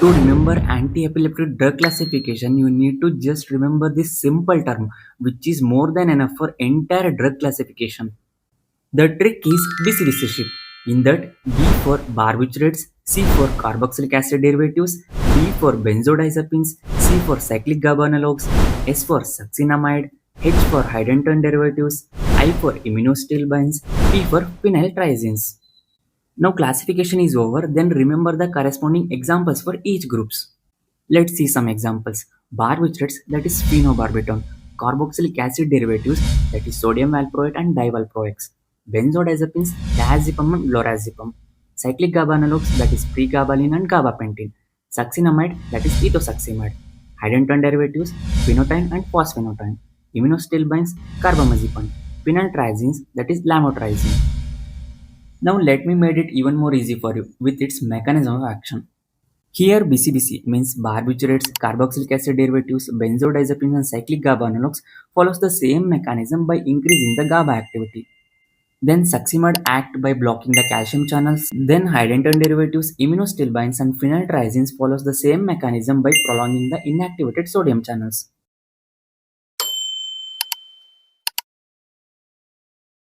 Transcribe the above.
To remember anti-epileptic drug classification, you need to just remember this simple term, which is more than enough for entire drug classification. The trick is B-C in that B for barbiturates, C for carboxylic acid derivatives, B for benzodiazepines, C for cyclic GABA analogs, S for succinamide, H for hydantoin derivatives, I for immunostimulants, P for phenyltrizins. Now classification is over, then remember the corresponding examples for each groups. Let's see some examples. Barbiturates, that is phenobarbital. Carboxylic acid derivatives, that is sodium valproate and divalproex. Benzodiazepines, diazepam and lorazepam. Cyclic GABA analogs, that is pregabalin and gabapentin. Succinamide, that is ethosuximide. Hydantoin derivatives, phenotine and phosphenotyne. Immunostimulants, carbamazepine. Phenyltrizins, that is lamotrigine. Now let me make it even more easy for you with its mechanism of action. Here BCBC means barbiturates, carboxylic acid derivatives, benzodiazepines and cyclic GABA analogs follows the same mechanism by increasing the GABA activity. Then succinimide act by blocking the calcium channels. Then hydantoin derivatives, immunostimulants and phenyltrizins follows the same mechanism by prolonging the inactivated sodium channels.